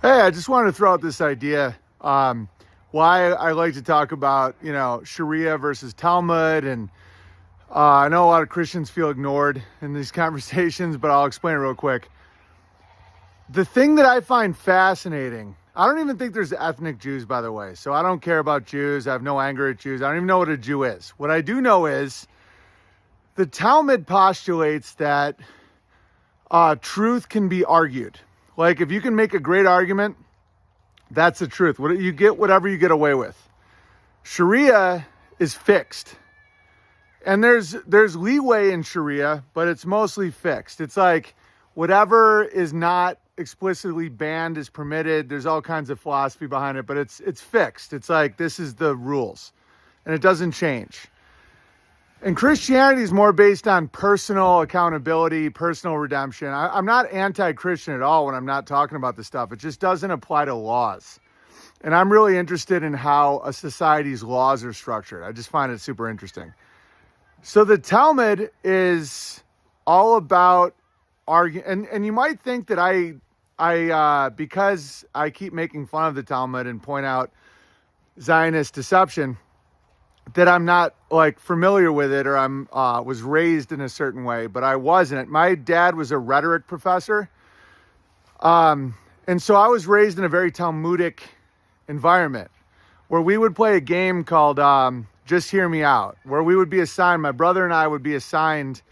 Hey, I just wanted to throw out this idea. Why I like to talk about, Sharia versus Talmud. And I know a lot of Christians feel ignored in these conversations, but I'll explain it real quick. The thing that I find fascinating, I don't even think there's ethnic Jews, by the way. So I don't care about Jews. I have no anger at Jews. I don't even know what a Jew is. What I do know is the Talmud postulates that truth can be argued. Like, if you can make a great argument, that's the truth. You get whatever you get away with. Sharia is fixed. And there's leeway in Sharia, but it's mostly fixed. It's like whatever is not explicitly banned is permitted. There's all kinds of philosophy behind it, but it's fixed. It's like this is the rules, and it doesn't change. And Christianity is more based on personal accountability, personal redemption. I'm not anti-Christian at all when I'm not talking about this stuff. It just doesn't apply to laws. And I'm really interested in how a society's laws are structured. I just find it super interesting. So the Talmud is all about arguing. And you might think that I because I keep making fun of the Talmud and point out Zionist deception, that I'm not like familiar with it, or I'm was raised in a certain way, but I wasn't. My dad was a rhetoric professor. And so I was raised in a very Talmudic environment where we would play a game called Just Hear Me Out, where we would be assigned, my brother and I would be assigned,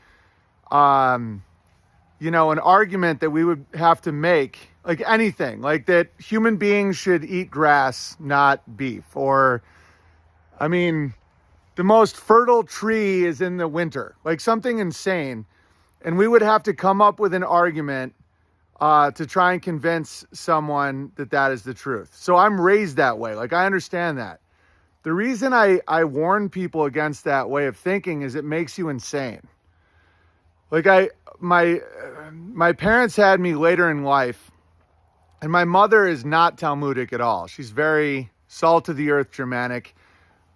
an argument that we would have to make, like anything, like that human beings should eat grass, not beef, or, the most fertile tree is in the winter, like something insane. And we would have to come up with an argument to try and convince someone that that is the truth. So I'm raised that way. Like, I understand that. The reason I warn people against that way of thinking is it makes you insane. Like, my parents had me later in life, and my mother is not Talmudic at all. She's very salt of the earth Germanic.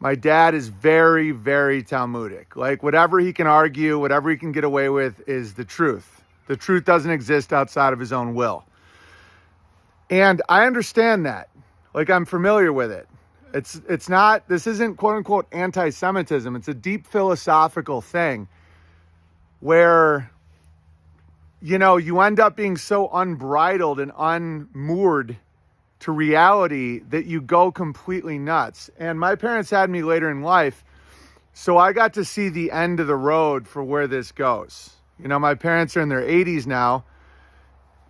My dad is very, very Talmudic. Like, whatever he can argue, whatever he can get away with is the truth. The truth doesn't exist outside of his own will. And I understand that. Like, I'm familiar with it. It's not, this isn't quote unquote anti-Semitism. It's a deep philosophical thing where, you end up being so unbridled and unmoored to reality that you go completely nuts. And my parents had me later in life, so I got to see the end of the road for where this goes. My parents are in their 80s now,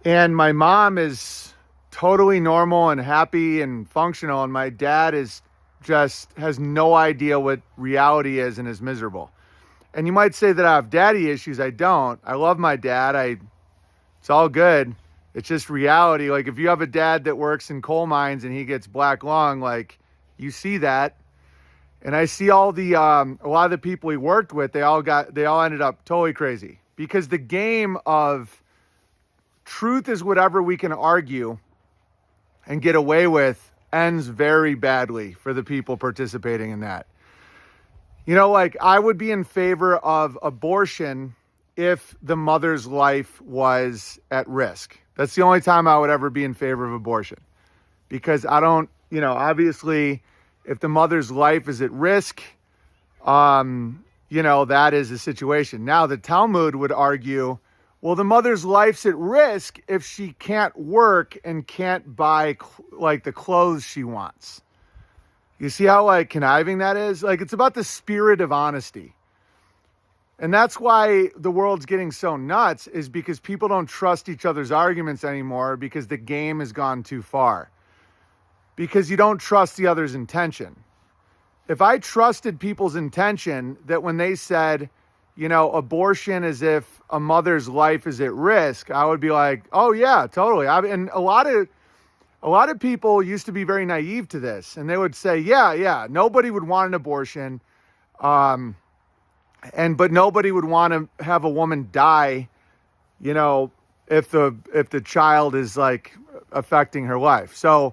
and my mom is totally normal and happy and functional, and my dad is just has no idea what reality is and is miserable. And you might say that I have daddy issues. I don't. I love my dad. It's all good. It's just reality. Like, if you have a dad that works in coal mines and he gets black lung, like, you see that. And I see all the, a lot of the people he worked with, they all ended up totally crazy, because the game of truth is whatever we can argue and get away with ends very badly for the people participating in that. Like, I would be in favor of abortion if the mother's life was at risk. That's the only time I would ever be in favor of abortion, because I don't, obviously, if the mother's life is at risk, that is a situation. Now, the Talmud would argue, well, the mother's life's at risk if she can't work and can't buy the clothes she wants. You see how conniving that is? Like, it's about the spirit of honesty. And that's why the world's getting so nuts, is because people don't trust each other's arguments anymore, because the game has gone too far. Because you don't trust the other's intention. If I trusted people's intention that when they said, abortion is if a mother's life is at risk, I would be like, oh yeah, totally. And a lot of people used to be very naive to this, and they would say, yeah, nobody would want an abortion. But nobody would want to have a woman die, if the child is affecting her life. So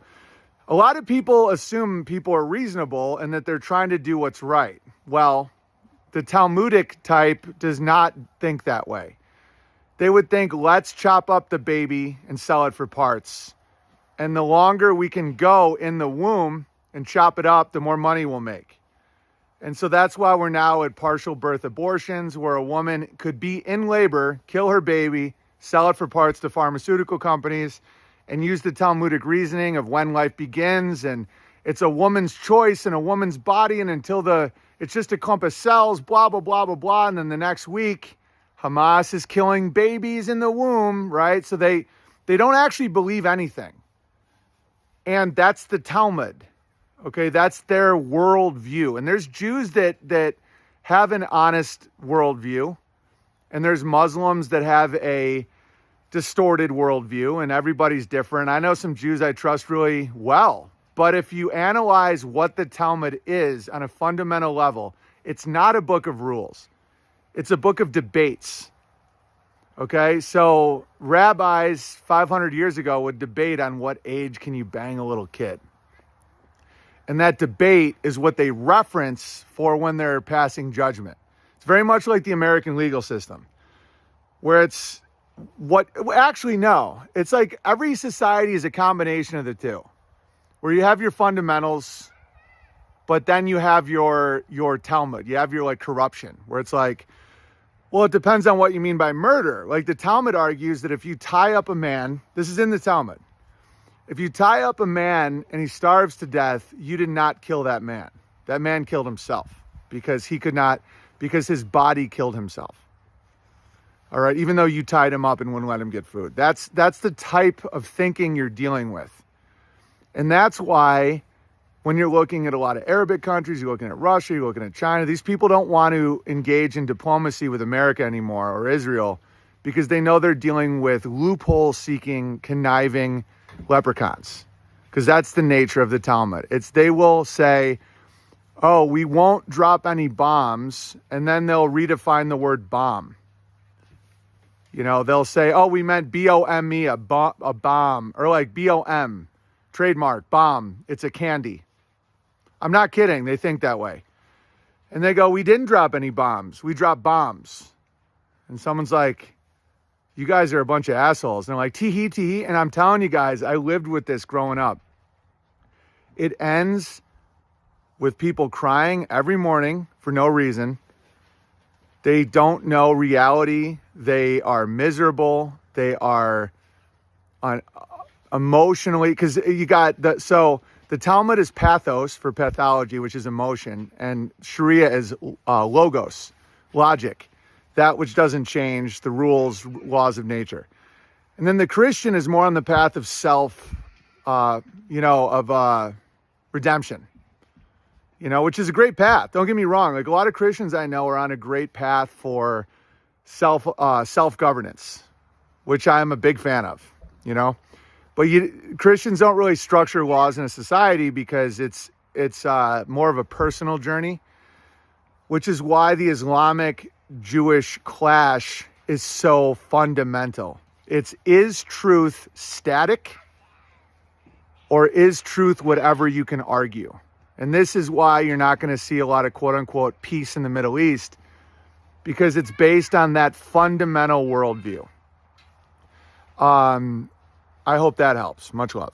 a lot of people assume people are reasonable and that they're trying to do what's right. Well, the Talmudic type does not think that way. They would think, let's chop up the baby and sell it for parts. And the longer we can go in the womb and chop it up, the more money we'll make. And so that's why we're now at partial birth abortions, where a woman could be in labor, kill her baby, sell it for parts to pharmaceutical companies, and use the Talmudic reasoning of when life begins. And it's a woman's choice and a woman's body. And it's just a clump of cells, blah, blah, blah, blah, blah. And then the next week, Hamas is killing babies in the womb, right? So they don't actually believe anything. And that's the Talmud. Okay, that's their worldview. And there's Jews that have an honest worldview. And there's Muslims that have a distorted worldview. And everybody's different. I know some Jews I trust really well. But if you analyze what the Talmud is on a fundamental level, it's not a book of rules. It's a book of debates. Okay, so rabbis 500 years ago would debate on what age can you bang a little kid. And that debate is what they reference for when they're passing judgment. It's very much like the American legal system, where it's it's like every society is a combination of the two, where you have your fundamentals, but then you have your Talmud. You have your like corruption, where it's like, well, it depends on what you mean by murder. Like the Talmud argues that if you tie up a man, this is in the Talmud, if you tie up a man and he starves to death, you did not kill that man. That man killed himself because his body killed himself. All right, even though you tied him up and wouldn't let him get food. That's the type of thinking you're dealing with. And that's why when you're looking at a lot of Arabic countries, you're looking at Russia, you're looking at China, these people don't want to engage in diplomacy with America anymore or Israel because they know they're dealing with loophole-seeking, conniving leprechauns, because that's the nature of the Talmud. They will say, oh, we won't drop any bombs, and then they'll redefine the word bomb. You know, they'll say, oh, we meant B-O-M-E, a bomb, or like B-O-M, trademark, bomb, it's a candy. I'm not kidding, they think that way. And they go, we didn't drop any bombs, we dropped bombs. And someone's like, you guys are a bunch of assholes. And they're like, tee-hee, tee-hee. And I'm telling you guys, I lived with this growing up. It ends with people crying every morning for no reason. They don't know reality. They are miserable. They are emotionally, because you got the Talmud is pathos for pathology, which is emotion, and Sharia is logos, logic. That which doesn't change, the rules, laws of nature. And then the Christian is more on the path of redemption, which is a great path. Don't get me wrong. Like a lot of Christians I know are on a great path for self-governance, which I am a big fan of, But Christians don't really structure laws in a society because it's more of a personal journey, which is why the Islamic Jewish clash is so fundamental. Is truth static, or is truth whatever you can argue? And this is why you're not going to see a lot of quote unquote peace in the Middle East, because it's based on that fundamental worldview. I hope that helps. Much love.